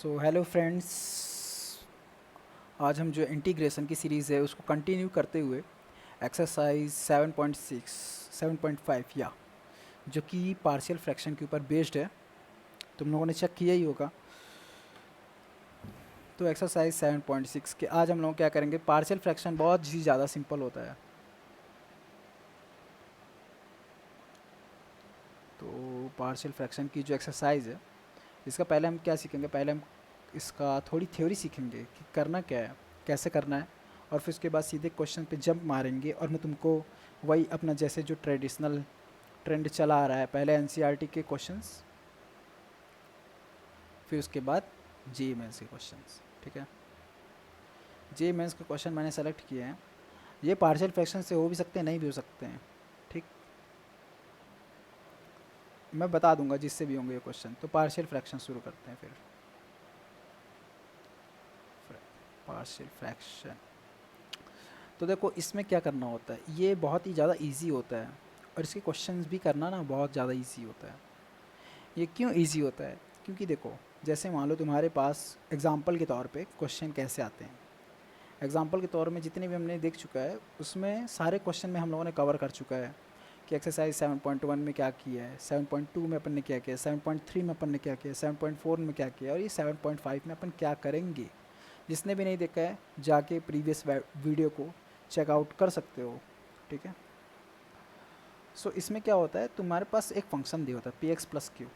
So hello friends, आज हम जो इंटीग्रेशन की सीरीज़ है उसको कंटिन्यू करते हुए एक्सरसाइज 7.6 7.5 या जो कि पार्शियल फ्रैक्शन के ऊपर बेस्ड है, तुम लोगों ने चेक किया ही होगा। तो एक्सरसाइज 7.6 के आज हम लोग क्या करेंगे, पार्शियल फ्रैक्शन बहुत ही ज़्यादा सिंपल होता है। तो पार्शियल फ्रैक्शन की जो एक्सरसाइज है इसका पहले हम क्या सीखेंगे, पहले हम इसका थोड़ी थ्योरी सीखेंगे कि करना क्या है, कैसे करना है, और फिर उसके बाद सीधे क्वेश्चन पे जंप मारेंगे और मैं तुमको वही अपना जैसे जो ट्रेडिशनल ट्रेंड चला आ रहा है, पहले एनसीईआरटी के क्वेश्चंस, फिर उसके बाद जेईई मेंस के क्वेश्चंस। ठीक है, जेईई मेंस के क्वेश्चन मैंने सेलेक्ट किए हैं। ये पार्शियल फ्रैक्शन से हो भी सकते हैं, नहीं भी हो सकते हैं। ठीक, मैं बता दूंगा जिससे भी होंगे ये क्वेश्चन। तो पार्शियल फ्रैक्शन शुरू करते हैं। फिर पार्शियल फ्रैक्शन, तो देखो इसमें क्या करना होता है, ये बहुत ही ज़्यादा इजी होता है और इसके क्वेश्चंस भी करना ना बहुत ज़्यादा इजी होता है। ये क्यों इजी होता है, क्योंकि देखो जैसे मान लो तुम्हारे पास एग्जांपल के तौर पे क्वेश्चन कैसे आते हैं। एग्जांपल के तौर में जितने भी हमने देख चुका है उसमें सारे क्वेश्चन में हम लोगों ने कवर कर चुका है कि एक्सरसाइज 7.1 में क्या किया है, 7.2 में अपन ने क्या किया, 7.3 में अपन ने क्या किया, 7.4 में क्या किया, और ये 7.5 में अपन क्या करेंगे। जिसने भी नहीं देखा है जाके प्रीवियस वीडियो को चेकआउट कर सकते हो। ठीक है, सो इसमें क्या होता है, तुम्हारे पास एक फंक्शन दिया होता है P X plus Q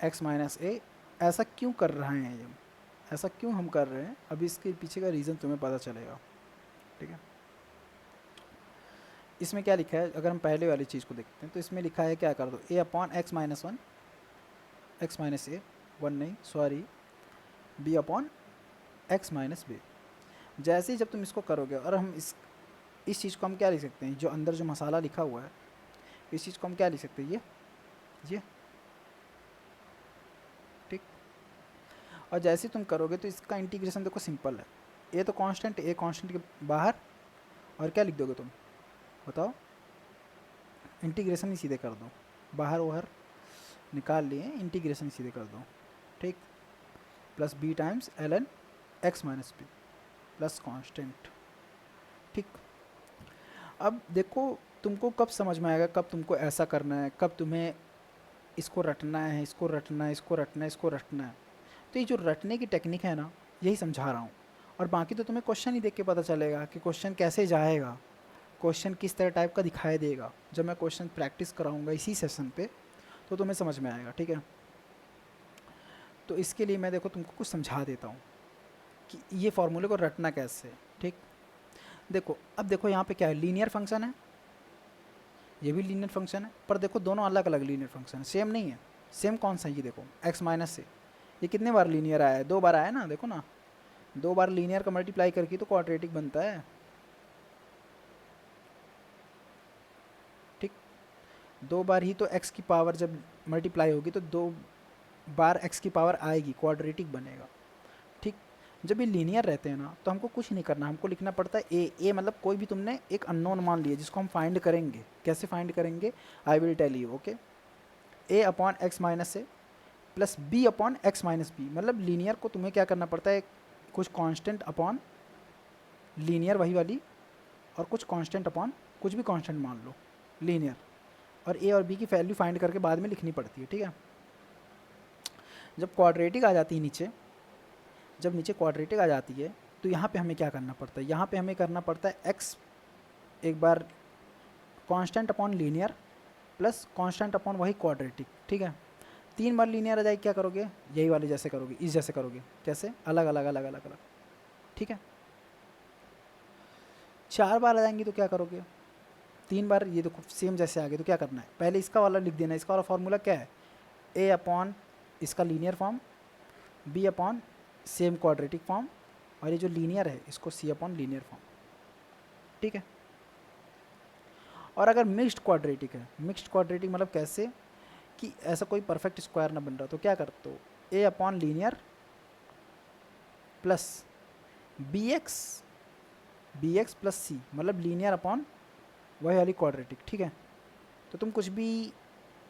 X minus A. ऐसा क्यों कर रहे हैं ये, ऐसा क्यों हम कर रहे हैं, अभी इसके पीछे का रीज़न तुम्हें पता चलेगा। ठीक है, इसमें क्या लिखा है, अगर हम पहले वाली चीज़ को देखते हैं तो इसमें लिखा है क्या कर दो, A upon X minus one, X minus A, one नहीं sorry, B upon X minus B. जैसे ही जब तुम इसको करोगे, और हम इस चीज़ को हम क्या लिख सकते हैं, जो अंदर जो मसाला लिखा हुआ है इस चीज़ को हम क्या लिख सकते हैं, ये। ठीक, और जैसे ही तुम करोगे तो इसका इंटीग्रेशन देखो सिंपल है। ए तो कांस्टेंट, ए कांस्टेंट के बाहर, और क्या लिख दोगे तुम बताओ, इंटीग्रेशन ही सीधे कर दो, बाहर बाहर निकाल लिए, इंटीग्रेशन ही सीधे कर दो। ठीक, plus B times L N X minus B plus constant. ठीक, अब देखो तुमको कब समझ में आएगा, कब तुमको ऐसा करना है, कब तुम्हें इसको रटना है, इसको रटना है, इसको रटना है, इसको रटना है। तो ये जो रटने की टेक्निक है ना, यही समझा रहा हूँ। और बाकी तो तुम्हें क्वेश्चन ही देख के पता चलेगा कि क्वेश्चन कैसे जाएगा, क्वेश्चन किस तरह टाइप का दिखाई देगा। जब मैं क्वेश्चन प्रैक्टिस कराऊंगा इसी सेशन पे तो तुम्हें समझ में आएगा। ठीक है, तो इसके लिए मैं देखो तुमको कुछ समझा देता हूँ कि ये फार्मूले को रटना कैसे है। ठीक, देखो अब देखो यहाँ पे क्या है, लीनियर फंक्शन है, ये भी लीनियर फंक्शन है, पर देखो दोनों अलग अलग लीनियर फंक्शन है, सेम नहीं है। सेम कौन सा है, ये देखो एक्स माइनस से ये कितने बार लीनियर आया है, दो बार आया है ना, देखो ना, दो बार लीनियर का मल्टीप्लाई करके तो क्वाड्रेटिक बनता है। ठीक, दो बार ही तो एक्स की पावर जब मल्टीप्लाई होगी तो दो बार एक्स की पावर आएगी, क्वाड्रेटिक बनेगा। ठीक, जब ये लीनियर रहते हैं ना तो हमको कुछ नहीं करना, हमको लिखना पड़ता है ए। ए मतलब कोई भी तुमने एक अननोन मान लिया जिसको हम फाइंड करेंगे। कैसे फाइंड करेंगे, I will tell you. Okay, A upon X minus A plus B upon X minus B, मतलब लीनियर को तुम्हें क्या करना पड़ता है, कुछ कांस्टेंट अपॉन लीनियर वही वाली, और कुछ कांस्टेंट अपॉन कुछ भी कांस्टेंट मान लो लीनियर, और ए और बी की वैल्यू फाइंड करके बाद में लिखनी पड़ती है। ठीक है, जब क्वाड्रेटिक आ जाती है नीचे, जब नीचे क्वाड्रेटिक आ जाती है तो यहाँ पे हमें क्या करना पड़ता है, यहाँ पे हमें करना पड़ता है एक्स एक बार constant upon linear plus constant upon वही क्वाड्रेटिक। ठीक है, तीन बार लीनियर आ जाएगी, क्या करोगे, यही वाले जैसे करोगे, इस जैसे करोगे, कैसे, अलग अलग अलग अलग अलग। ठीक है, चार बार आ जाएंगी तो क्या करोगे, तीन बार ये देखो सेम जैसे आ गए तो क्या करना है, पहले इसका वाला लिख देना है। इसका वाला फॉर्मूला क्या है, ए अपॉन इसका linear form, B upon same quadratic form, और ये जो लीनियर है इसको सी अपॉन लीनियर फॉर्म। ठीक है, और अगर मिक्स्ड क्वाड्रेटिक है, मिक्स्ड क्वाड्रेटिक मतलब कैसे कि ऐसा कोई परफेक्ट स्क्वायर ना बन रहा तो क्या करते हो, A upon linear plus B X, B X plus C मतलब लीनियर अपॉन वही वाली क्वाड्रेटिक। ठीक है, तो तुम कुछ भी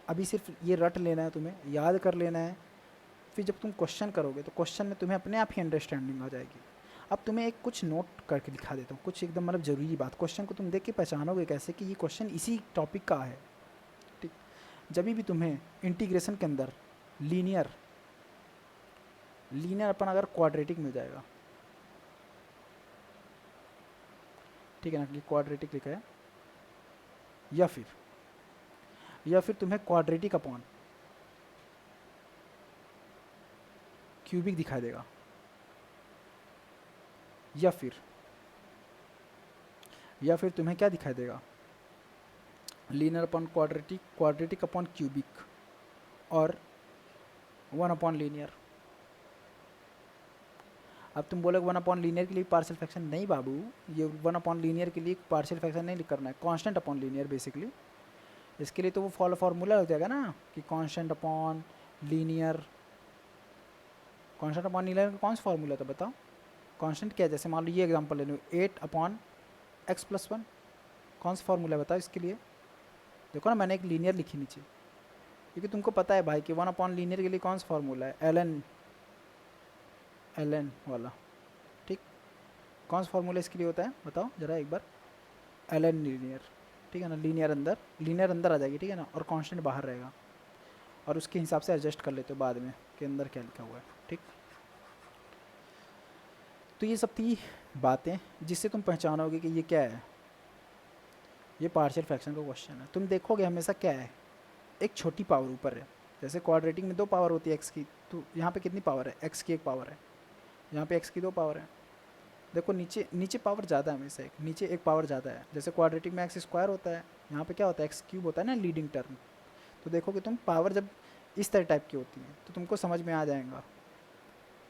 अभी सिर्फ ये रट लेना है, तुम्हें याद कर लेना है फिर जब तुम क्वेश्चन करोगे तो क्वेश्चन में तुम्हें अपने आप ही अंडरस्टैंडिंग आ जाएगी। अब तुम्हें एक कुछ नोट करके दिखा देता हूँ, कुछ एकदम मतलब ज़रूरी बात। क्वेश्चन को तुम देख के पहचानोगे कैसे कि ये क्वेश्चन इसी टॉपिक का है, ठीक। जब भी तुम्हें इंटीग्रेशन के अंदर लीनियर लीनियर अपन अगर क्वाड्रेटिक मिल जाएगा, ठीक है ना, कि क्वाड्रेटिक लिखा है, या फिर तुम्हें क्वाड्रेटिक अपॉन क्यूबिक दिखाई देगा, या फिर तुम्हें क्या दिखाई देगा, linear upon quadratic, quadratic upon cubic, और 1 अपॉन लीनियर। अब तुम बोलोगे 1 अपॉन लीनियर के लिए पार्शियल फ्रैक्शन, नहीं बाबू, ये 1 अपॉन लीनियर के लिए पार्शियल फ्रैक्शन नहीं करना है, कांस्टेंट अपॉन लीनियर बेसिकली। इसके लिए तो वो फॉर्मूला लग जाएगा ना कि constant upon linear. Constant upon linear का कौन सा फॉर्मूला था बताओ? कांस्टेंट क्या है? जैसे मान लो ये एग्जांपल ले लो, 8 अपॉन एक्स प्लस 1, कौन सा फॉर्मूला बताओ इसके लिए? देखो ना, मैंने एक लीनियर लिखी नीचे, क्योंकि तुमको पता है भाई कि 1 अपॉन लीनियर के लिए कौन सा फॉर्मूला है, एल एन वाला, ठीक। कौन सा फॉर्मूला इसके लिए होता है बताओ जरा एक बार? एल एन लीनियर, ठीक है ना। लीनियर अंदर आ जाएगी, ठीक है ना, और कांस्टेंट बाहर रहेगा, और उसके हिसाब से एडजस्ट कर लेते हो बाद में कि अंदर क्या लिखा हुआ है, ठीक। तो ये सब थी बातें जिससे तुम पहचानोगे कि ये क्या है, ये पार्शियल फ्रैक्शन का क्वेश्चन है। तुम देखोगे हमेशा क्या है, एक छोटी पावर ऊपर है। जैसे क्वाड्रेटिक में 2 पावर होती है एक्स की, तो यहाँ पे कितनी पावर है? एक्स की 1 पावर है, यहाँ पे एक्स की 2 पावर है। देखो नीचे नीचे पावर ज़्यादा है हमेशा, नीचे 1 पावर ज़्यादा है। जैसे क्वाड्रेटिक में एक्स स्क्वायर होता है, यहाँ पे क्या होता है, एक्स क्यूब होता है ना, लीडिंग टर्म। तो देखोगे तुम, पावर जब इस तरह टाइप की होती है तो तुमको समझ में आ जाएगा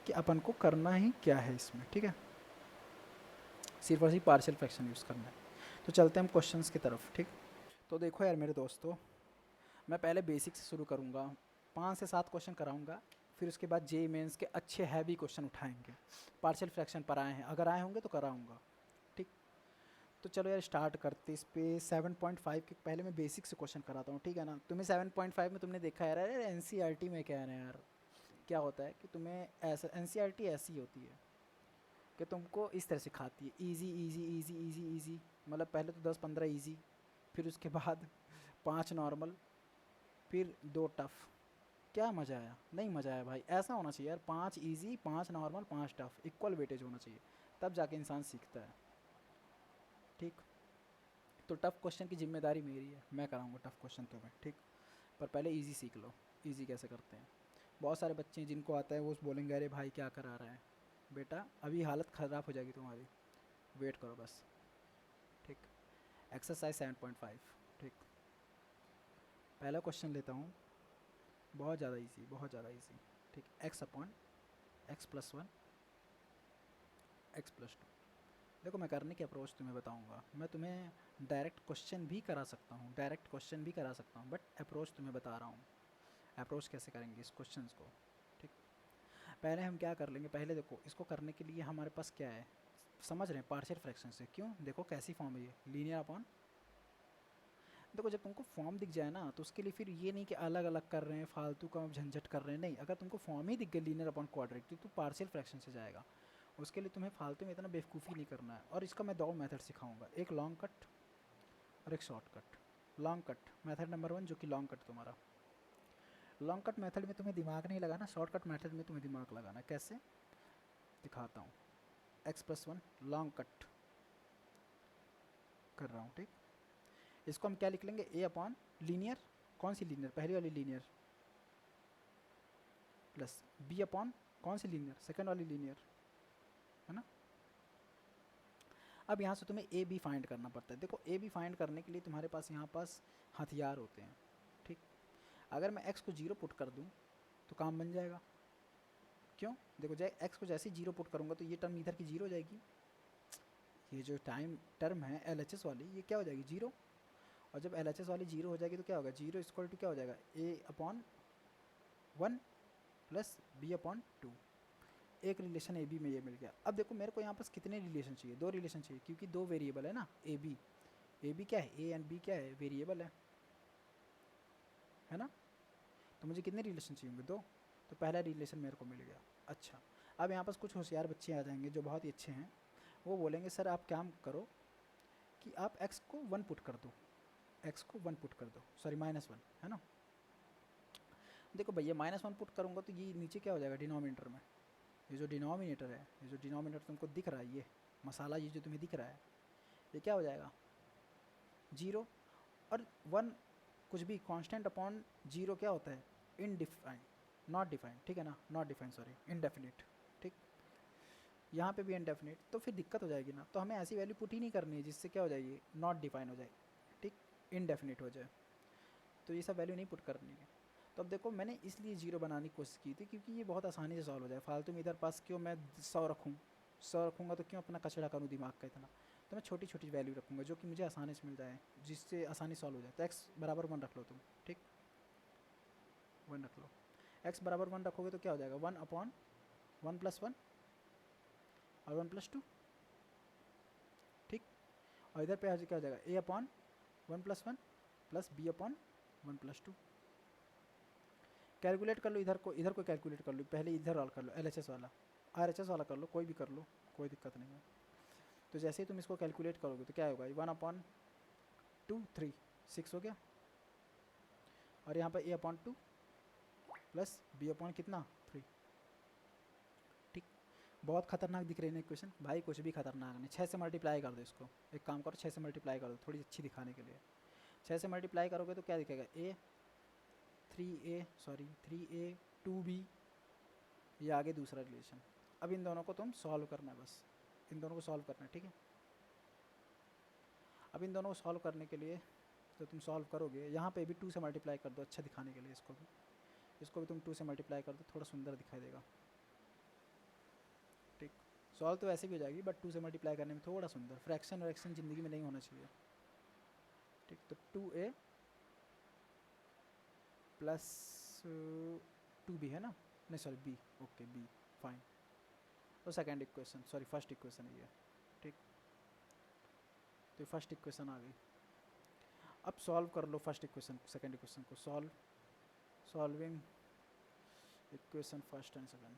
कि अपन को करना ही क्या है इसमें, ठीक है। सिर्फ और सिर्फ पार्शियल फ्रैक्शन यूज़ करना है। तो चलते हैं हम क्वेश्चंस की तरफ, ठीक। तो देखो यार मेरे दोस्तों, मैं पहले बेसिक से शुरू करूँगा, 5 से 7 क्वेश्चन कराऊँगा, फिर उसके बाद जेई मेंस के अच्छे हैवी क्वेश्चन उठाएंगे। पार्शियल फ्रैक्शन पर आए हैं, अगर आए होंगे तो कराऊँगा, ठीक। तो चलो यार स्टार्ट करते इस पे। 7.5 के पहले मैं बेसिक से क्वेश्चन कराता हूँ, ठीक है ना। तुम्हें 7.5 में तुमने देखा है यार, एनसीईआरटी में क्या है यार, क्या होता है कि तुम्हें ऐसा, एनसीईआरटी ऐसी होती है कि तुमको इस तरह सिखाती है, easy easy easy easy easy, मतलब पहले तो 10-15 इजी, फिर उसके बाद 5 नॉर्मल, फिर 2 टफ़। क्या मज़ा आया? नहीं मज़ा आया भाई, ऐसा होना चाहिए यार, 5 easy, 5 normal, 5 tough, equal weightage होना चाहिए, तब जाके इंसान सीखता है, ठीक। तो टफ़ क्वेश्चन की जिम्मेदारी मेरी है, मैं कराऊंगा टफ़ क्वेश्चन तुम्हें, ठीक। पर पहले इजी सीख लो, इजी कैसे करते हैं। बहुत सारे बच्चे हैं जिनको आता है, वो बोलेंगे अरे भाई क्या करा रहा है बेटा, अभी हालत ख़राब हो जाएगी तुम्हारी, वेट करो बस, ठीक। एक्सरसाइज 7.5, ठीक। पहला क्वेश्चन लेता हूँ, बहुत ज़्यादा इजी, बहुत ज़्यादा इजी, ठीक। X upon x plus 1, x plus 2। देखो मैं करने की अप्रोच तुम्हें बताऊंगा, मैं तुम्हें डायरेक्ट क्वेश्चन भी करा सकता हूँ, बट अप्रोच तुम्हें बता रहा हूँ, अप्रोच कैसे करेंगे इस क्वेश्चन को, ठीक। पहले हम क्या कर लेंगे, पहले देखो इसको करने के लिए हमारे पास क्या है, समझ रहे हैं, पार्शियल फ्रैक्शन से। क्यों? देखो कैसी फॉर्म है ये, लीनियर अपॉन, देखो जब तुमको फॉर्म दिख जाए ना, तो उसके लिए फिर ये नहीं कि अलग अलग कर रहे हैं, फालतू का झंझट कर रहे हैं, नहीं। अगर तुमको फॉर्म ही दिख गया लीनियर अपॉन क्वाड्रेटिक, तो पार्शियल फ्रैक्शन से जाएगा। उसके लिए तुम्हें फालतू में इतना बेवकूफ़ी नहीं करना है, और इसका मैं 2 मेथड सिखाऊंगा, एक लॉन्ग कट और एक short cut. Long cut method number 1, जो कि लॉन्ग कट तुम्हारा, लॉन्ग कट मेथड में तुम्हें दिमाग नहीं लगाना, शॉर्ट कट मेथड में तुम्हें दिमाग लगाना। कैसे दिखाता हूँ, एक्स प्लस 1 लॉन्ग कट कर रहा हूँ, ठीक। इसको हम क्या लिख लेंगे, ए अपॉन लीनियर, कौन सी लीनियर, पहली वाली लीनियर, प्लस बी अपॉन कौन सी लीनियर, सेकंड वाली लीनियर, है ना। अब यहाँ से तुम्हें ए बी फाइंड करना पड़ता है। देखो ए बी फाइंड करने के लिए तुम्हारे पास यहाँ पास हथियार होते हैं, ठीक। अगर मैं एक्स को 0 पुट कर दूँ तो काम बन जाएगा। क्यों? देखो जैसे एक्स को जैसे ही 0 पुट करूँगा तो ये टर्म इधर की 0 हो जाएगी, ये जो टाइम टर्म है LHS वाली, ये क्या हो जाएगी 0। और जब LHS वाली 0 हो जाएगी तो क्या होगा, 0 इक्वल टू क्या हो जाएगा, ए अपॉन 1 प्लस बी अपॉन 2। एक रिलेशन ए बी में ये मिल गया। अब देखो मेरे को यहाँ पास कितने रिलेशन चाहिए, 2 रिलेशन चाहिए, क्योंकि 2 वेरिएबल है ना, ए बी क्या है, ए एंड बी क्या है, वेरिएबल है ना। तो मुझे कितने रिलेशन चाहिए होंगे, 2। तो पहला रिलेशन मेरे को मिल गया। अच्छा, अब यहाँ पर कुछ होशियार बच्चे आ जाएंगे जो बहुत ही अच्छे हैं, वो बोलेंगे सर आप क्या करो कि आप x को 1 पुट कर दो, x को 1 पुट कर दो, सॉरी -1 है ना। देखो भैया -1 पुट करूँगा तो ये नीचे क्या हो जाएगा डिनोमिनेटर में, ये जो डिनोमिनेटर है, ये जो डिनोमिनेटर तुमको दिख रहा है, ये मसाला ये जो तुम्हें दिख रहा है, ये क्या हो जाएगा 0 और 1, कुछ भी कांस्टेंट अपॉन 0 क्या होता है इनडिफाइंड, नॉट डिफाइंड, ठीक है ना, नॉट डिफाइंड सॉरी इनडेफिनिट, ठीक। यहाँ पे भी इनडेफिनिट, तो फिर दिक्कत हो जाएगी ना, तो हमें ऐसी वैल्यू पुट ही नहीं करनी है जिससे क्या हो जाएगी नॉट डिफाइन हो जाए, ठीक, इनडेफिनिट हो जाए, तो ये सब वैल्यू नहीं पुट करनी है। तो अब देखो मैंने इसलिए 0 बनाने की कोशिश की थी क्योंकि ये बहुत आसानी से सॉल्व हो जाए, फालतू में इधर पास क्यों मैं 100 रखूँ, 100 रखूँगा तो क्यों अपना कचरा करूँ दिमाग का इतना, तो मैं छोटी छोटी वैल्यू रखूँगा जो कि मुझे आसानी से मिल जाए, जिससे आसानी सॉल्व हो जाए। तो x बराबर 1 रख लो तुम, ठीक, 1 रख लो। x बराबर 1 रखोगे तो क्या हो जाएगा 1 अपॉन 1 + 1 और 1 + 2, ठीक। और इधर पे क्या हो जाएगा a upon 1 + 1 plus b upon 1 + 2। Calculate कर लो इधर को कैलकुलेट कर लो, पहले इधर वाला कर लो, LHS वाला, RHS वाला कर लो, कोई भी कर लो, कोई दिक्कत नहीं है। तो जैसे ही तुम इसको कैलकुलेट करोगे तो क्या होगा 1/2 3 6 हो गया, और यहाँ पर a upon 2 plus b upon कितना 3, ठीक। बहुत खतरनाक दिख रहे हैं इक्वेशन भाई, कुछ भी खतरनाक नहीं। 6 से मल्टीप्लाई कर दो इसको, एक काम करो 6 से मल्टीप्लाई कर दो थोड़ी अच्छी दिखाने के लिए। 6 से मल्टीप्लाई करोगे तो क्या दिखेगा a 3a 2b, ये आगे दूसरा रिलेशन। अब इन दोनों को तुम सॉल्व करना है, बस इन दोनों को सॉल्व करना है, ठीक है। अब इन दोनों को सॉल्व करने के लिए तो तुम सॉल्व करोगे, यहाँ पे भी 2 से मल्टीप्लाई कर दो अच्छा दिखाने के लिए, इसको भी तुम 2 से मल्टीप्लाई कर दो, थोड़ा सुंदर दिखाई देगा, ठीक। सॉल्व तो वैसे भी हो जाएगी बट 2 से मल्टीप्लाई करने में थोड़ा सुंदर, फ्रैक्शन और एक्शन ज़िंदगी में नहीं होना चाहिए, ठीक। तो 2a प्लस 2b है ना, नहीं sorry b, okay b fine. तो second equation sorry first equation है ये, ठीक। तो फर्स्ट इक्वेशन आ गई। अब सॉल्व कर लो फर्स्ट इक्वेशन, सेकेंड इक्वेशन को solving equation first and second.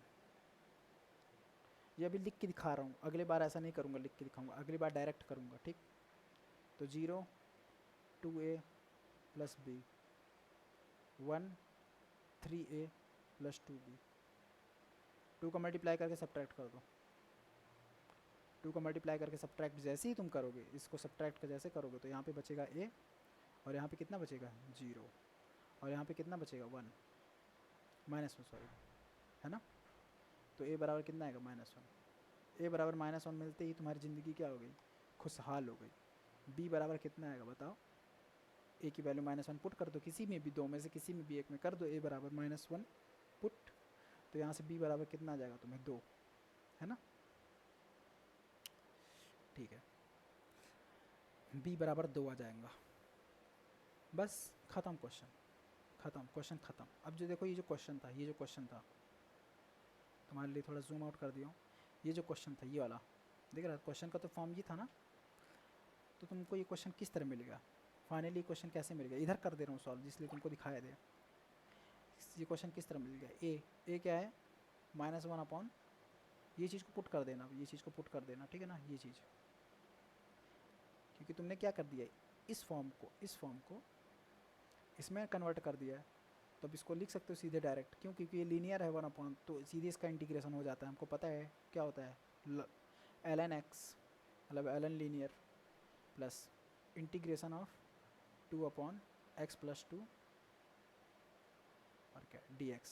ये अभी लिख के दिखा रहा हूँ, अगली बार ऐसा नहीं करूँगा लिख के दिखाऊंगा, अगली बार डायरेक्ट करूँगा, ठीक। तो 0 2a plus b 1 3a plus 2b, 2 का मल्टीप्लाई करके सब्ट्रैक्ट कर दो, 2 का मल्टीप्लाई करके सब्ट्रैक्ट जैसे ही तुम करोगे, इसको सब्ट्रैक्ट का जैसे करोगे तो यहाँ पे बचेगा a, और यहाँ पे कितना बचेगा 0, और यहाँ पे कितना बचेगा 1 -1 सॉरी, है ना। तो a बराबर कितना आएगा -1, a बराबर -1 मिलते ही तुम्हारी ज़िंदगी क्या हो गई खुशहाल हो गई। b बराबर कितना आएगा बताओ, a की वैल्यू -1 पुट कर दो, किसी में भी दो में से किसी में भी एक में कर दो, a बराबर -1 पुट, तो यहाँ से b बराबर कितना आ जाएगा तुम्हें 2, है ना, ठीक है, b बराबर 2 आ जाएगा, बस ख़त्म क्वेश्चन, ख़त्म क्वेश्चन ख़त्म। अब जो देखो ये जो क्वेश्चन था तुम्हारे लिए थोड़ा जूम आउट कर दिया हूँ, ये जो क्वेश्चन था ये वाला देख रहा, क्वेश्चन का तो फॉर्म ये था ना, तो तुमको ये क्वेश्चन किस तरह मिल गया, फाइनली क्वेश्चन कैसे मिल गया, इधर कर दे रहा हूँ सॉल्व इसलिए तुमको दिखाया दे, ये क्वेश्चन किस तरह मिल गया, ए क्या है -1 अपॉन, ये चीज़ को पुट कर देना, ये चीज़ को पुट कर देना, ठीक है ना, ये चीज़, क्योंकि तुमने क्या कर दिया इस फॉर्म को इसमें कन्वर्ट कर दिया है, तो अब इसको लिख सकते हो सीधे डायरेक्ट, क्यों, क्योंकि ये लीनियर है 1 अपॉन, तो सीधे इसका इंटीग्रेशन हो जाता है, हमको पता है क्या होता है ln x मतलब ln linear plus integration of 2 upon x plus 2 और क्या dx,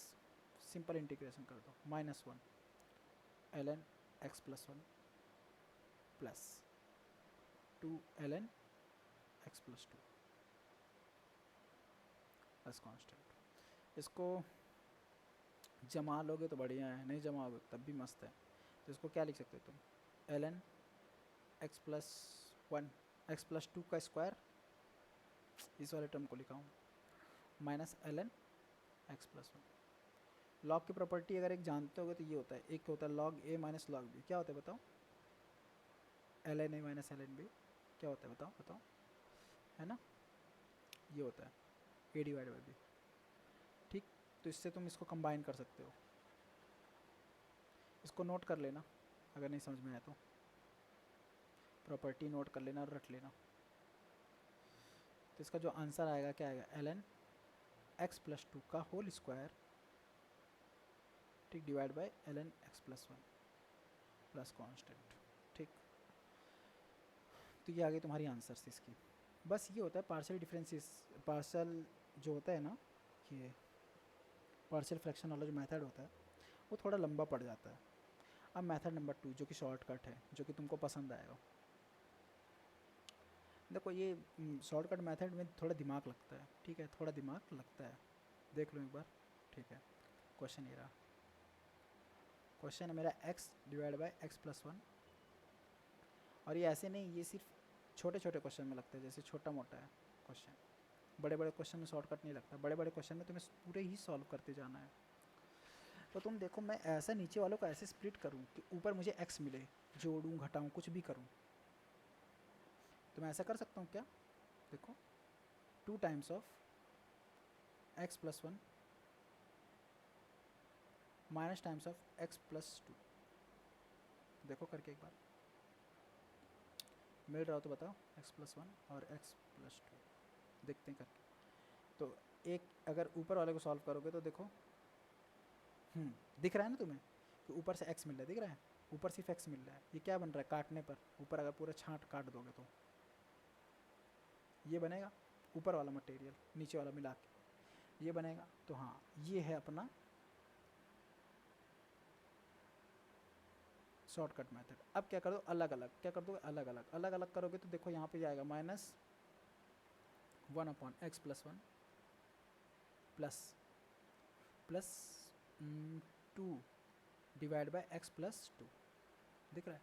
सिंपल इंटीग्रेशन कर दो -1 ln x plus 1 plus 2 ln x plus 2 plus constant. इसको जमा लोगे तो बढ़िया है, नहीं जमाओगे तब भी मस्त है। तो इसको क्या लिख सकते हो तुम ln x plus 1 x plus 2 का स्क्वायर, इस वाले टर्म को लिखा हूँ, minus ln x plus 1। Log की प्रॉपर्टी अगर एक जानते होगे तो ये होता है, एक होता है log a minus log b, क्या होता है बताओ, ln a minus ln b क्या होता है बताओ, है ना, ये होता है a डिवाइड बाई b, ठीक। तो इससे तुम इसको कंबाइन कर सकते हो। इसको नोट कर लेना अगर नहीं समझ में आया तो, प्रॉपर्टी नोट कर लेना और रट लेना। तो इसका जो आंसर आएगा क्या आएगा, ln x प्लस 2 का होल स्क्वायर, ठीक, divide by ln x plus 1 plus constant, ठीक। तो ये आ गई तुम्हारी आंसर्स इसकी। बस ये होता है पार्शियल डिफरेंसेस, पार्शियल जो होता है ना, ये पार्शियल फ्रैक्शन वाला जो मेथड होता है वो थोड़ा लंबा पड़ जाता है। अब मेथड नंबर 2 जो कि शॉर्टकट है, जो कि तुमको पसंद आएगा। देखो ये शॉर्टकट मेथड में थोड़ा दिमाग लगता है, ठीक है, थोड़ा दिमाग लगता है। देख लो एक बार, ठीक है। क्वेश्चन ये रहा, क्वेश्चन है मेरा x divide by x plus 1। और ये ऐसे नहीं, ये सिर्फ छोटे छोटे क्वेश्चन में लगता है, जैसे छोटा मोटा है क्वेश्चन। बड़े बड़े क्वेश्चन में शॉर्टकट नहीं लगता, बड़े बड़े क्वेश्चन में तुम्हें पूरे ही सॉल्व करते जाना है। तो तुम देखो, मैं ऐसा नीचे वालों को ऐसे स्प्लिट करूँ कि ऊपर मुझे x मिले, जोड़ूँ घटाऊँ कुछ भी करूँ, तो मैं ऐसा कर सकता हूँ क्या? देखो 2 times of x plus 1 minus times of x plus 2। देखो करके एक बार, मिल रहा हो तो बताओ, x प्लस 1 और x प्लस 2 देखते हैं करके। तो एक अगर ऊपर वाले को सॉल्व करोगे तो देखो, दिख रहा है ना तुम्हें कि ऊपर से x मिल रहा है, दिख रहा है, ऊपर सिर्फ x मिल रहा है। ये क्या बन रहा है काटने पर, ऊपर अगर पूरा छांट काट दोगे तो ये बनेगा ऊपर वाला मटेरियल नीचे वाला मिला के, ये बनेगा। तो हाँ, ये है अपना शॉर्टकट मेथड। अब क्या कर दो, अलग अलग, क्या कर दो, अलग अलग, अलग अलग करोगे तो देखो यहाँ पे जाएगा -1 upon x plus 1 plus 2 divide by x plus 2, दिख रहा है।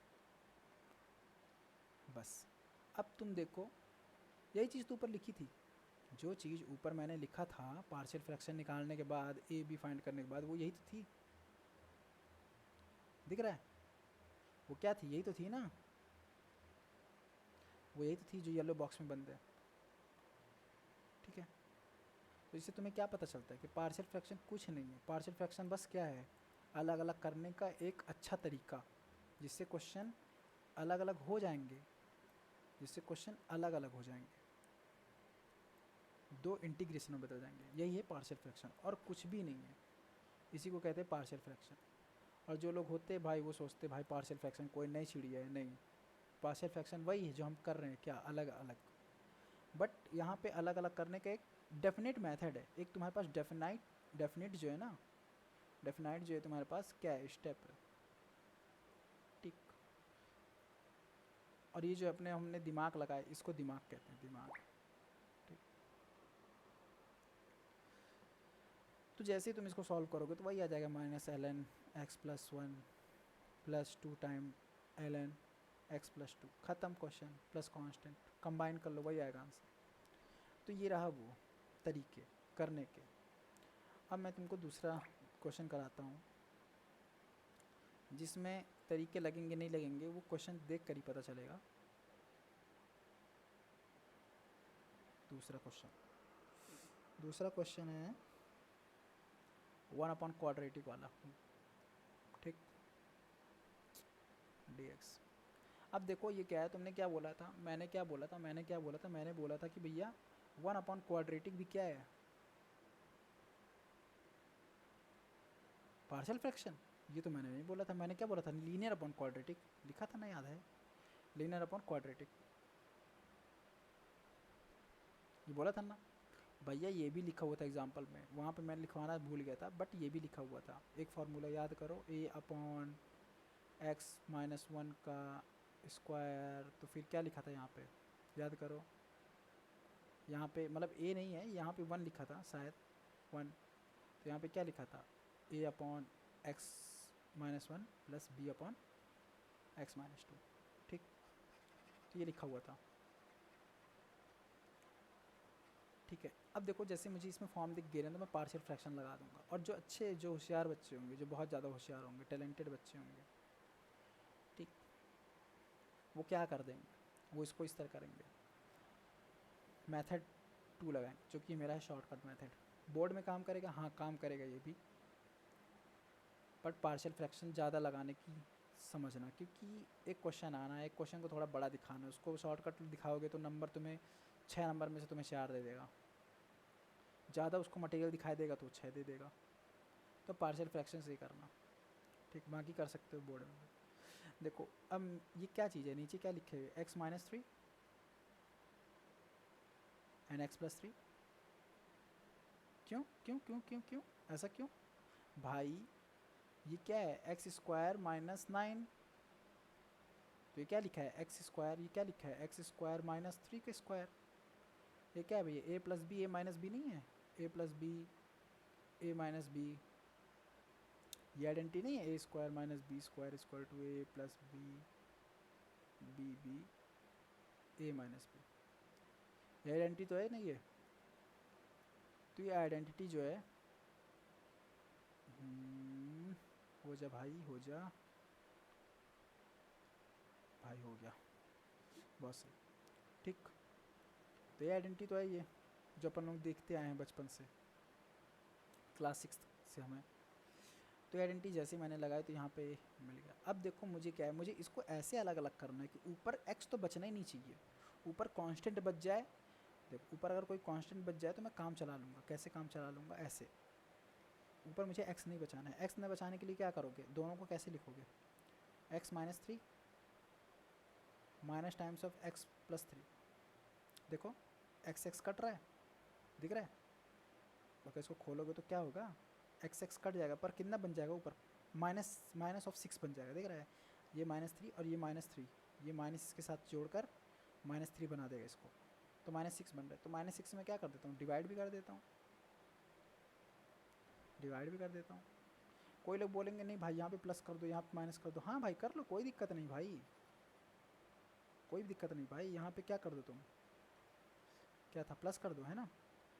बस अब तुम देखो, यही चीज़ तो ऊपर लिखी थी, जो चीज़ ऊपर मैंने लिखा था पार्शियल फ्रैक्शन निकालने के बाद, ए बी फाइंड करने के बाद, वो यही तो थी, दिख रहा है। वो क्या थी, यही तो थी ना, वो यही तो थी जो येलो बॉक्स में बंद है, ठीक है। तो इससे तुम्हें क्या पता चलता है कि पार्शियल फ्रैक्शन कुछ नहीं है, पार्शियल फ्रैक्शन बस क्या है, अलग अलग करने का एक अच्छा तरीका, जिससे क्वेश्चन अलग अलग हो जाएंगे, जिससे क्वेश्चन अलग अलग हो जाएंगे, दो इंटीग्रेशन में बदल जाएंगे। यही है पार्शियल फ्रैक्शन और कुछ भी नहीं है। इसी को कहते हैं पार्शियल फ्रैक्शन। और जो लोग होते हैं भाई, वो सोचते भाई पार्शियल फ्रैक्शन कोई नई चिड़िया है, नहीं, पार्शियल फ्रैक्शन वही है जो हम कर रहे हैं, क्या अलग अलग। बट यहाँ पे अलग अलग करने का एक डेफिनेट मेथड है। एक तुम्हारे पास डेफिनेट जो है ना, डेफिनाइट जो है तुम्हारे पास क्या है, स्टेप है, ठीक। और ये जो अपने हमने दिमाग लगाया, इसको दिमाग कहते हैं, दिमाग, ठीक। तो जैसे ही तुम इसको सॉल्व करोगे तो वही आ जाएगा -ln x plus 1 plus 2 time ln x plus 2, ख़त्म क्वेश्चन, प्लस कांस्टेंट, कंबाइन कर लो, वही आएगा आंसर। तो ये रहा वो तरीके करने के। अब मैं तुमको दूसरा क्वेश्चन कराता हूँ, जिसमें तरीके लगेंगे नहीं लगेंगे वो क्वेश्चन देख कर ही पता चलेगा। दूसरा क्वेश्चन है 1 अपॉन क्वाड्रेटिक वाला, ठीक, dx। अब देखो ये क्या है, तुमने क्या बोला था, मैंने क्या बोला था, मैंने बोला था कि भैया 1 अपॉन क्वाड्रेटिक भी क्या है, पार्शियल फ्रैक्शन। ये तो मैंने नहीं बोला था, मैंने क्या बोला था, लीनियर अपॉन क्वाड्रेटिक लिखा था ना, याद है, लीनियर अपॉन क्वाड्रेटिक, ये बोला था ना भैया। ये भी लिखा हुआ था एग्जाम्पल में, वहाँ पे मैं लिखवाना भूल गया था, बट ये भी लिखा हुआ था। एक फार्मूला याद करो, a अपॉन एक्स माइनस 1 का स्क्वायर, तो फिर क्या लिखा था यहाँ पे, याद करो। यहाँ पे मतलब a नहीं है, यहाँ पे 1 लिखा था शायद, 1। तो यहाँ पे क्या लिखा था, a upon X minus 1 plus b upon X minus 2, ठीक। तो ये लिखा हुआ था, ठीक है। अब देखो जैसे मुझे इसमें फॉर्म दिख गए ना, तो मैं पार्शियल फ्रैक्शन लगा दूंगा। और जो अच्छे, जो होशियार बच्चे होंगे, जो बहुत ज़्यादा होशियार होंगे, टैलेंटेड बच्चे होंगे, ठीक, वो क्या कर देंगे, वो इसको इस तरह करेंगे, मेथड 2 लगाएंगे, जो कि मेरा है शॉर्टकट मेथड। बोर्ड में काम करेगा, हाँ काम करेगा ये भी, बट पार्शियल फ्रैक्शन ज़्यादा लगाने की समझना, क्योंकि एक क्वेश्चन आना है, एक क्वेश्चन को थोड़ा बड़ा दिखाना है, उसको शॉर्टकट दिखाओगे तो नंबर तुम्हें 6 नंबर में से तुम्हें 4 दे देगा, ज़्यादा उसको मटेरियल दिखाई देगा तो 6 दे देगा। तो पार्शियल फ्रैक्शन से ही करना, ठीक, बाकी कर सकते हो बोर्ड में। देखो अब ये क्या चीज़ है, नीचे क्या लिखे हुए, x-3 एंड x+3, क्यों क्यों क्यों क्यों क्यों ऐसा क्यों भाई, ये क्या है, x² - 9, तो ये क्या लिखा है x², ये क्या लिखा है x² - 3 का स्क्वायर, ये क्या है भैया, a+b a-b नहीं है, a+b a-b, ये आइडेंटिटी नहीं है, a² - b² = a+b b a-b, ये आइडेंटिटी तो है नहीं है। तो ये आइडेंटिटी जो है, हो जा भाई, हो जा भाई, हो गया, बहुत सही, ठीक। तो ये आइडेंटिटी तो है ये, जो अपन लोग देखते आए हैं बचपन से, क्लास 6 से हमें। तो ये आइडेंटिटी जैसे मैंने लगाया तो यहाँ पे मिल गया। अब देखो मुझे क्या है, मुझे इसको ऐसे अलग अलग करना है कि ऊपर x तो बचना ही नहीं चाहिए, ऊपर कांस्टेंट बच जाए। देखो ऊपर अगर कोई कांस्टेंट बच जाए तो मैं काम चला लूँगा, कैसे काम चला लूँगा, ऐसे। ऊपर मुझे x नहीं बचाना है, x नहीं बचाने के लिए क्या करोगे, दोनों को कैसे लिखोगे, x-3 minus times of x+3, देखो x कट रहा है, दिख रहा है, अगर इसको खोलोगे तो क्या होगा, x कट जाएगा, पर कितना बन जाएगा ऊपर, -6 बन जाएगा, दिख रहा है, ये -3 और ये -3, ये माइनस इसके साथ जोड़कर -3 बना देगा इसको, तो -6 बन रहा है। तो -6 में क्या कर देता हूँ, डिवाइड भी कर देता हूँ, डिवाइड भी कर देता हूँ। कोई लोग बोलेंगे नहीं भाई यहाँ पे प्लस कर दो, यहाँ पे माइनस कर दो, हाँ भाई कर लो, कोई दिक्कत नहीं भाई, कोई दिक्कत नहीं भाई, यहाँ पे क्या कर दो तुम, क्या था, प्लस कर दो है ना,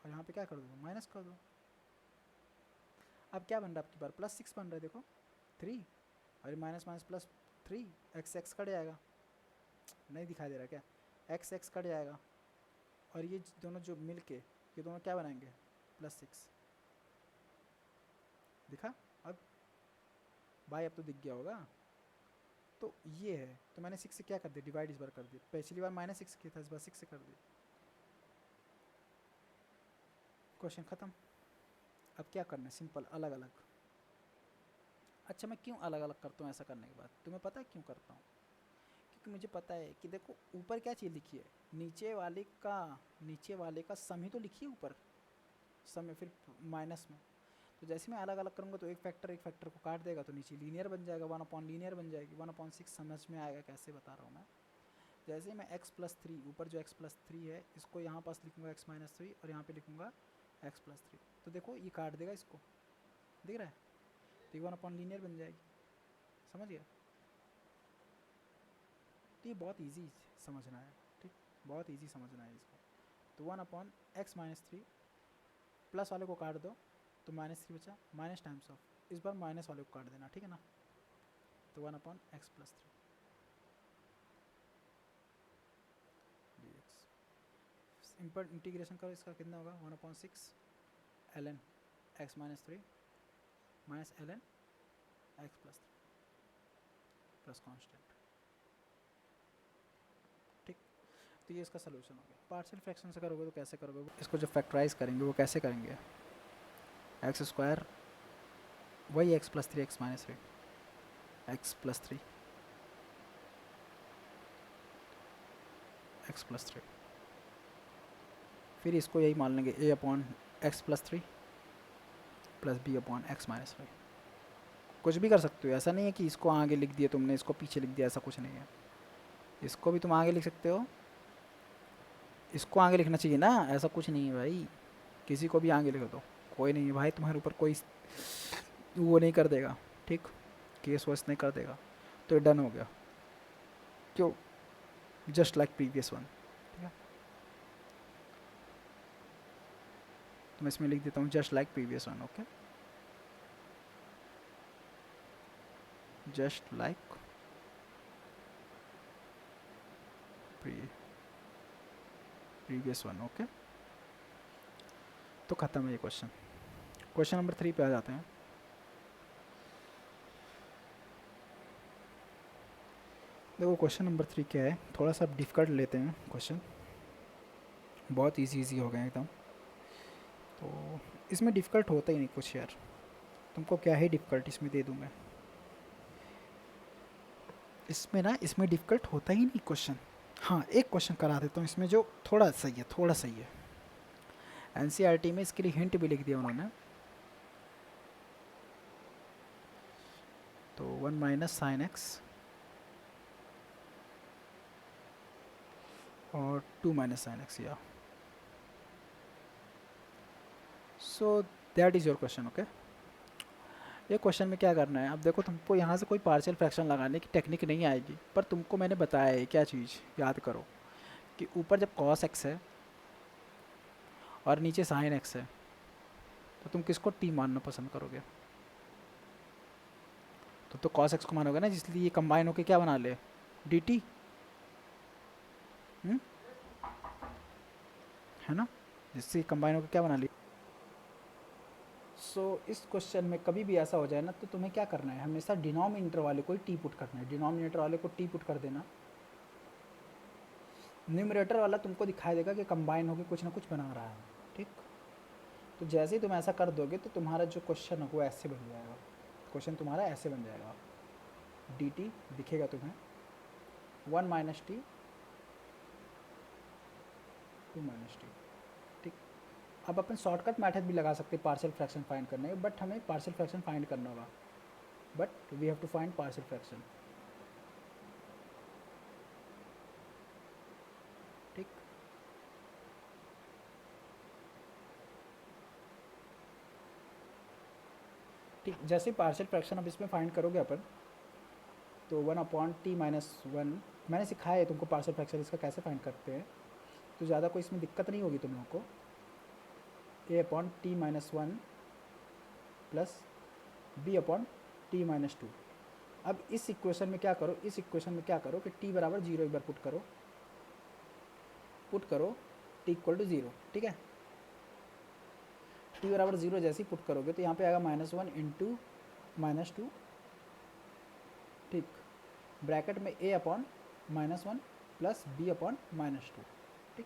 और यहाँ पे क्या कर दो, माइनस कर दो। अब क्या बन रहा है आपकी बार, +6 बन रहा है, देखो 3 और माइनस माइनस +3, x कट जाएगा, नहीं दिखाई दे रहा क्या, x कट जाएगा, और ये दोनों जो मिल के ये दोनों क्या बनाएंगे, +6, दिखा अब भाई, अब तो दिख गया होगा। तो ये है, तो मैंने 6 से क्या कर दिया, डिवाइड इस बार कर दिया, पिछली बार -6 किया था, इस बार 6 से कर दिया, क्वेश्चन ख़त्म। अब क्या करना है, सिंपल अलग अलग। अच्छा मैं क्यों अलग अलग करता हूँ ऐसा करने के बाद, तुम्हें पता है क्यों करता हूँ, क्योंकि मुझे पता है कि देखो ऊपर क्या चीज़ लिखी है, नीचे वाले का सम ही तो लिखी है ऊपर, सम में फिर माइनस में, तो जैसे मैं अलग अलग करूँगा तो एक फैक्टर को काट देगा, तो नीचे लीनियर बन जाएगा, 1/, लीनियर बन जाएगी, 1/6 समझ में आएगा कैसे बता रहा हूँ मैं। जैसे मैं x+3, ऊपर जो x+3 है इसको यहाँ पास लिखूँगा x-3 और यहाँ पे लिखूँगा x+3, तो देखो ये काट देगा इसको, दिख रहा है, तो ये 1/, लीनियर बन जाएगी, समझ गया। तो ये बहुत ईजी समझना है, ठीक, बहुत ईजी समझना है इसको। तो 1/x-3, प्लस वाले को काट दो तो -3 बचा, माइनस टाइम्स ऑफ, इस बार माइनस वाले को काट देना, ठीक है ना, तो 1/x+3 dx, सिंपल इंटीग्रेशन करो, इसका कितना होगा, 1/6 ln x-3 minus ln x+3 plus constant, ठीक। तो ये इसका सोल्यूशन हो गया। पार्शियल फ्रैक्शन से करोगे तो कैसे करोगे, इसको जब फैक्टराइज करेंगे वो कैसे करेंगे, x² वही x+3 x-3 x+3 x+3, फिर इसको यही मान लेंगे a/x+3 + b/x-3, कुछ भी कर सकते हो, ऐसा नहीं है कि इसको आगे लिख दिया तुमने इसको पीछे लिख दिया, ऐसा कुछ नहीं है, इसको भी तुम आगे लिख सकते हो, इसको आगे लिखना चाहिए ना, ऐसा कुछ नहीं है भाई, किसी को भी आगे लिख दो, कोई नहीं है भाई, तुम्हारे ऊपर कोई वो नहीं कर देगा, ठीक, केस वॉइस नहीं कर देगा, तो ये डन हो गया, क्यों, जस्ट लाइक प्रीवियस वन, ठीक है। तो मैं इसमें लिख देता हूँ just like previous one, okay, just like previous one, okay. तो ख़त्म है ये क्वेश्चन। क्वेश्चन नंबर 3 पे आ जाते हैं। देखो क्वेश्चन नंबर 3 क्या है, थोड़ा सा डिफ़िकल्ट लेते हैं क्वेश्चन, बहुत इजी हो गए एकदम। तो इसमें डिफ़िकल्ट होता ही नहीं कुछ यार, तुमको क्या ही डिफ़िकल्ट इसमें दे दूँ मैं। इसमें ना, इसमें डिफ़िकल्ट होता ही नहीं क्वेश्चन। हाँ, एक क्वेश्चन करा देता हूँ इसमें जो थोड़ा सही है, थोड़ा सही है। एनसीईआरटी में इसके लिए हिंट भी लिख दिया उन्होंने। तो 1 माइनस साइन एक्स और 2 माइनस साइन एक्स, या so that is your question. Okay, ये क्वेश्चन में क्या करना है, अब देखो तुमको यहाँ से कोई पार्शियल फ्रैक्शन लगाने की टेक्निक नहीं आएगी, पर तुमको मैंने बताया है क्या चीज़, याद करो कि ऊपर जब कॉस एक्स है और नीचे साइन एक्स है, तो तुम किसको टी मानना पसंद करोगे? तो कॉस एक्स को मानोगे ना, जिसलिए ये कंबाइन होकर क्या बना ले, डी टी, है ना, जिससे कंबाइन होकर क्या बना ली। सो इस क्वेश्चन में कभी भी ऐसा हो जाए ना, तो तुम्हें क्या करना है, हमेशा डिनोमिनेटर वाले को ही टी पुट करना है, डिनोमिनेटर वाले को टी पुट कर देना, न्यूमरेटर वाला तुमको दिखाई देगा कि कंबाइन होकर कुछ ना कुछ बना रहा है। ठीक, तो जैसे ही तुम ऐसा कर दोगे तो तुम्हारा जो क्वेश्चन है वो ऐसे बन जाएगा, क्वेश्चन तुम्हारा ऐसे बन जाएगा, डी टी दिखेगा तुम्हें 1 माइनस टी 2 माइनस टी। ठीक, अब अपन शॉर्टकट मेथड भी लगा सकते हैं पार्शियल फ्रैक्शन फाइंड करने में, बट हमें पार्शियल फ्रैक्शन फाइंड करना होगा, but we have to find partial fraction. ठीक, ठीक, जैसे पार्शियल फ्रैक्शन अब इसमें फाइंड करोगे अपन, तो 1 अपॉन टी माइनस 1, मैंने सिखाया है तुमको पार्शियल फ्रैक्शन इसका कैसे फाइंड करते हैं, तो ज़्यादा कोई इसमें दिक्कत नहीं होगी तुम लोगों को। A upon T minus 1 plus B upon T minus 2। अब इस इक्वेशन में क्या करो, इस इक्वेशन में क्या करो कि टी बराबर 0 एक बार पुट करो, टी इक्वल टू 0। ठीक है, टी बराबर 0 जैसे ही पुट करोगे तो यहाँ पे आएगा -1 इंटू -2। ठीक, ब्रैकेट में ए अपॉन -1 प्लस बी अपॉन -2। ठीक,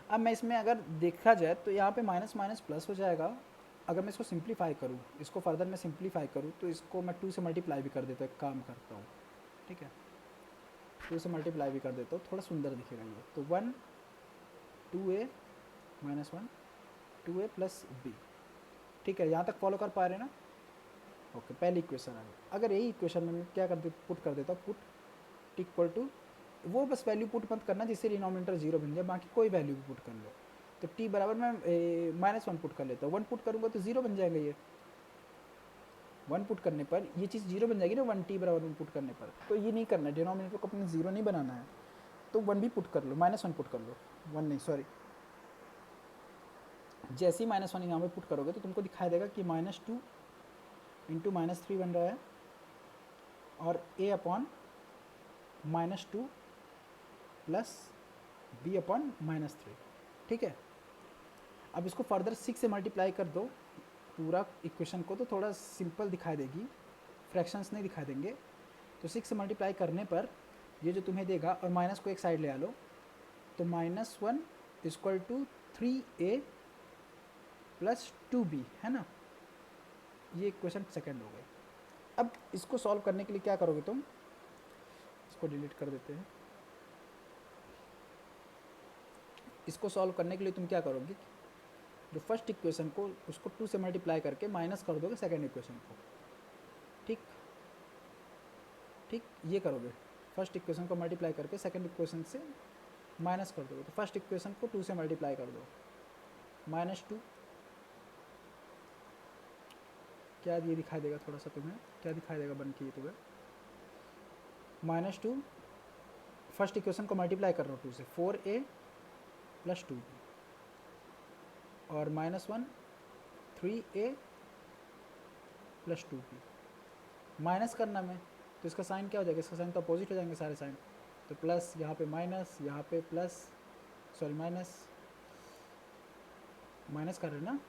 अब मैं इसमें अगर देखा जाए तो यहाँ पे माइनस माइनस प्लस हो जाएगा। अगर मैं इसको सिंप्लीफाई करूँ, इसको फर्दर मैं सिंप्लीफाई करूँ, तो इसको मैं 2 से मल्टीप्लाई भी कर देता हूँ, एक काम करता हूँ। ठीक है, 2 से मल्टीप्लाई भी कर देता हूँ, थोड़ा सुंदर दिखेगा ये। तो 1 2a -1 2a प्लस बी। ठीक है, यहाँ तक फॉलो कर पा रहे हैं ना? ओके, पहली इक्वेशन आ गई। अगर यही इक्वेशन में मैं क्या पुट कर देता हूँ, पुट इक्वल टू, वो बस वैल्यू पुट मत करना जिससे डिनोमिनेटर 0 बन जाए, बाकी कोई वैल्यू भी पुट कर लो। तो t बराबर मैं -1 पुट कर लेता हूँ, 1 पुट करूँगा तो 0 बन जाएगा। ये 1 पुट करने पर ये चीज़ 0 बन जाएगी ना, 1 t बराबर 1 पुट करने पर। तो ये नहीं करना है, डिनोमिनेटर को अपने 0 नहीं बनाना है, तो 1 भी पुट कर लो, -1 पुट कर लो, 1 नहीं सॉरी। जैसे ही -1 यहाँ पे पुट करोगे तो तुमको दिखाई देगा कि -2 इंटू -3 बन रहा है, और a upon -2 plus b upon -3। ठीक है, अब इसको फर्दर 6 से मल्टीप्लाई कर दो पूरा इक्वेशन को, तो थोड़ा सिंपल दिखाई देगी, फ्रैक्शंस नहीं दिखाई देंगे। तो 6 से मल्टीप्लाई करने पर ये जो तुम्हें देगा, और माइनस को एक साइड ले आ लो, तो -1 equal to 3a plus 2b, है ना। ये इक्वेशन सेकंड हो गई। अब इसको सॉल्व करने के लिए क्या करोगे तुम, इसको डिलीट कर देते हैं। इसको सॉल्व करने के लिए तुम क्या करोगे, जो फर्स्ट इक्वेशन को उसको 2 से मल्टीप्लाई करके माइनस कर दोगे सेकंड इक्वेशन को। ठीक, ठीक, ये करोगे, फर्स्ट इक्वेशन को मल्टीप्लाई करके सेकंड इक्वेशन से माइनस कर दोगे। तो फर्स्ट इक्वेशन को 2 से मल्टीप्लाई कर दो, -2, क्या ये दिखाई देगा, थोड़ा सा तुम्हें क्या दिखाई देगा बन के, ये तुम्हें -2, फर्स्ट इक्वेशन को मल्टीप्लाई कर रहा हूँ 2 से, 4a प्लस 2b, और -1 3a प्लस 2b। माइनस करना में, तो इसका साइन क्या हो जाएगा, इसका साइन तो अपोजिट हो जाएंगे सारे साइन, तो प्लस यहाँ पे माइनस, यहाँ पे प्लस, सॉरी माइनस, माइनस कर रहे हो ना,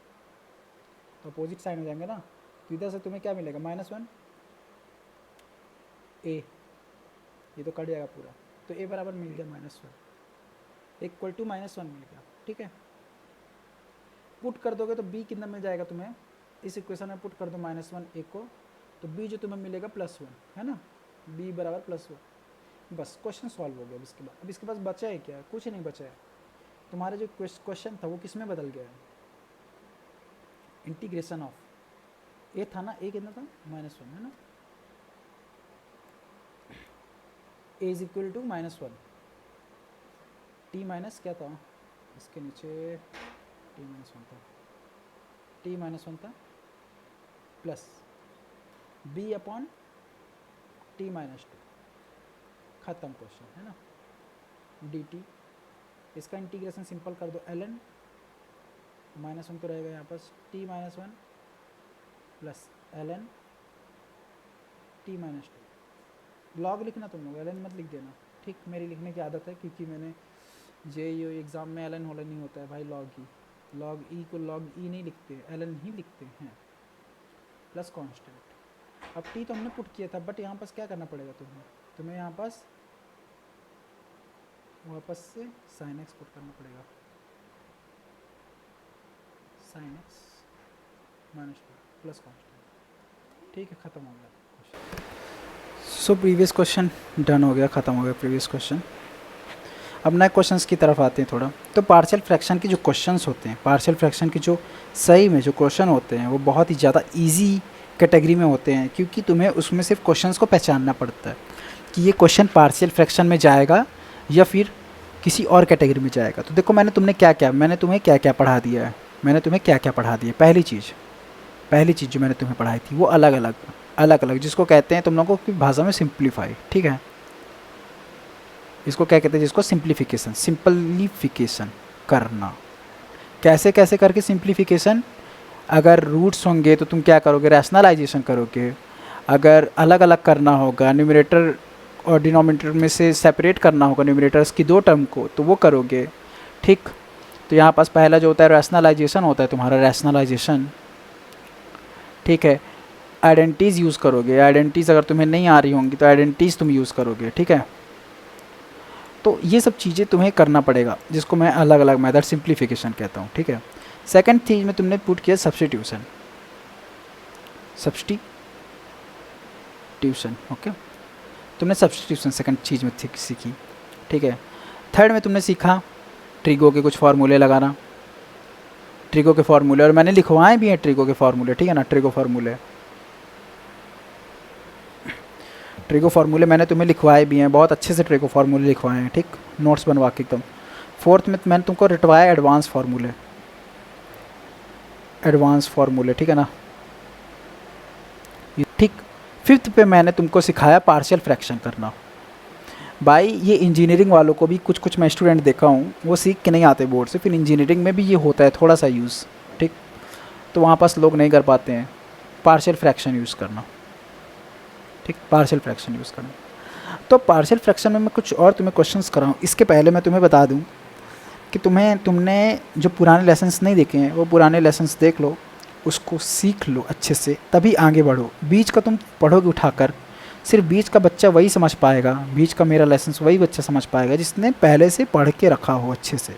तो अपोजिट साइन हो जाएंगे ना, तो इधर से तुम्हें क्या मिलेगा -1 ए, ये तो कट जाएगा पूरा, तो ए बराबर मिल गया -1 इक्वल टू -1 मिल गया। ठीक है, पुट कर दोगे तो बी कितना मिल जाएगा तुम्हें, इस इक्वेशन में पुट कर दो -1 ए को, तो बी जो तुम्हें मिलेगा +1, है ना, बी बराबर +1। बस क्वेश्चन सॉल्व हो गया। इसके बाद अब इसके पास बचा है क्या, कुछ नहीं बचा है। तुम्हारा जो क्वेश्चन था वो किस में बदल गया है, इंटीग्रेशन ऑफ ए था ना, ए कितना था -1, है ना, A is equal to -1, T minus क्या था इसके नीचे, टी माइनस वन था प्लस बी अपॉन टी -2, ख़त्म क्वेश्चन, है ना, डी टी। इसका इंटीग्रेशन सिंपल कर दो, ln -1 तो रहेगा यहाँ पास, t -1 प्लस ln t -2। लॉग लिखना तुम लोग, ln मत लिख देना, ठीक, मेरी लिखने की आदत है क्योंकि मैंने JEE एग्ज़ाम में ln होलन नहीं होता है भाई, लॉग ई को लॉग ई नहीं लिखते, ln ही लिखते हैं, प्लस कांस्टेंट। अब t तो हमने पुट किया था, बट यहाँ पास क्या करना पड़ेगा तुम्हें यहाँ पास वापस से sin x पुट करना पड़ेगा, sin x -2 प्लस कांस्टेंट। ठीक है, ख़त्म हो गया। सो प्रीवियस क्वेश्चन डन हो गया, ख़त्म हो गया प्रीवियस क्वेश्चन। अब नए क्वेश्चंस की तरफ आते हैं थोड़ा। तो पार्शियल फ्रैक्शन के जो क्वेश्चंस होते हैं, पार्शियल फ्रैक्शन के जो सही में जो क्वेश्चन होते हैं वो बहुत ही ज़्यादा इजी कैटेगरी में होते हैं, क्योंकि तुम्हें उसमें सिर्फ क्वेश्चंस को पहचानना पड़ता है कि ये क्वेश्चन पार्शियल फ्रैक्शन में जाएगा या फिर किसी और कैटेगरी में जाएगा। तो देखो मैंने तुम्हें क्या क्या पढ़ा दिया है, मैंने तुम्हें क्या क्या पढ़ा दिया। पहली चीज़ जो मैंने तुम्हें पढ़ाई थी वो अलग अलग जिसको कहते हैं तुम लोगों की भाषा में सिंप्लीफाई, ठीक है, इसको क्या कहते हैं, जिसको सिंप्लीफिकेशन करना। कैसे करके सिंप्लीफिकेशन, अगर रूट्स होंगे तो तुम क्या करोगे, रैशनलाइजेशन करोगे। अगर अलग अलग करना होगा, न्यूमरेटर और डिनोमिनेटर में से सेपरेट करना होगा न्यूमरेटर्स की दो टर्म को, तो वो करोगे। ठीक, तो यहाँ पास पहला जो होता है रैशनलाइजेशन होता है तुम्हारा, रैशनलाइजेशन, ठीक है। आइडेंटिटीज़ यूज़ करोगे, आइडेंटिटीज़ अगर तुम्हें नहीं आ रही होंगी तो आइडेंटिटीज़ तुम यूज़ करोगे, ठीक है। तो ये सब चीज़ें तुम्हें करना पड़ेगा, जिसको मैं अलग अलग मेथड सिंप्लीफिकेशन कहता हूँ, ठीक है। सेकंड चीज़ में तुमने पुट किया सब्स्टिट्यूशन, ओके, तुमने सब्स्टिट्यूशन सेकंड चीज़ में सीखी, ठीक है। थर्ड में तुमने सीखा ट्रिगो के कुछ फार्मूले लगाना, ट्रिगो के फार्मूले, और मैंने लिखवाए भी हैं ट्रिगो के फार्मूले, ठीक है ना। ट्रिगो फार्मूले मैंने तुम्हें लिखवाए भी हैं, बहुत अच्छे से ट्रिगो फार्मूले लिखवाए हैं, ठीक, नोट्स बनवा के एकदम। फोर्थ में मैंने तुमको रिटवाया एडवांस फार्मूले, ठीक है ना, ठीक। फिफ्थ पे मैंने तुमको सिखाया पार्शियल फ्रैक्शन करना। भाई ये इंजीनियरिंग वालों को भी कुछ मैं स्टूडेंट देखा हूँ वो सीख के नहीं आते बोर्ड से, फिर इंजीनियरिंग में भी ये होता है थोड़ा सा यूज़, ठीक, तो वहाँ पास लोग नहीं कर पाते हैं पार्शियल फ्रैक्शन यूज़ करना, ठीक, पार्शियल फ्रैक्शन यूज़ करना। तो पार्शियल फ्रैक्शन में मैं कुछ और तुम्हें क्वेश्चंस कराऊँ, इसके पहले मैं तुम्हें बता दूँ कि तुमने जो पुराने लेसन्स नहीं देखे हैं वो पुराने लेसन्स देख लो, उसको सीख लो अच्छे से, तभी आगे बढ़ो। बीच का तुम पढ़ोगे उठाकर, सिर्फ बीच का बच्चा वही समझ पाएगा, बीच का मेरा लेसन्स वही बच्चा समझ पाएगा जिसने पहले से पढ़ के रखा हो अच्छे से।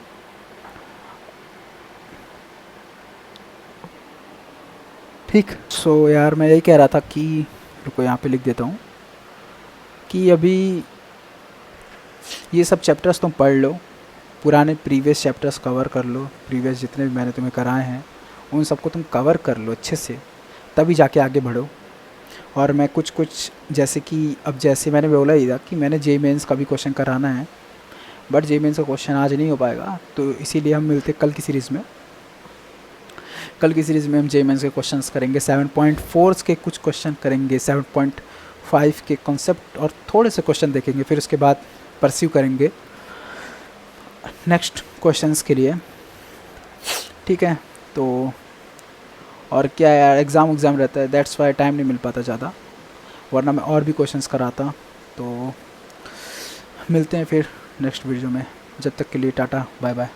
ठीक, सो यार मैं यही कह रहा था कि रुको यहाँ पे लिख देता हूँ कि अभी ये सब चैप्टर्स तुम पढ़ लो, पुराने प्रीवियस चैप्टर्स कवर कर लो, प्रीवियस जितने भी मैंने तुम्हें कराए हैं उन सबको तुम कवर कर लो अच्छे से, तभी जाके आगे बढ़ो। और मैं कुछ जैसे कि अब जैसे मैंने बोला ही था कि मैंने JEE मेंस का भी क्वेश्चन कराना है, बट JEE मेंस का क्वेश्चन आज नहीं हो पाएगा, तो इसीलिए हम मिलते कल की सीरीज़ में। कल की सीरीज़ में हम JEE मेंस के क्वेश्चंस करेंगे, 7.4 के कुछ क्वेश्चन करेंगे, 7.5 के कॉन्सेप्ट और थोड़े से क्वेश्चन देखेंगे, फिर उसके बाद परस्यू करेंगे नेक्स्ट क्वेश्चंस के लिए, ठीक है। तो और क्या यार, एग्ज़ाम रहता है, दैट्स वाई टाइम नहीं मिल पाता ज़्यादा, वरना मैं और भी क्वेश्चंस कराता। तो मिलते हैं फिर नेक्स्ट वीडियो में, जब तक के लिए टाटा बाय बाय।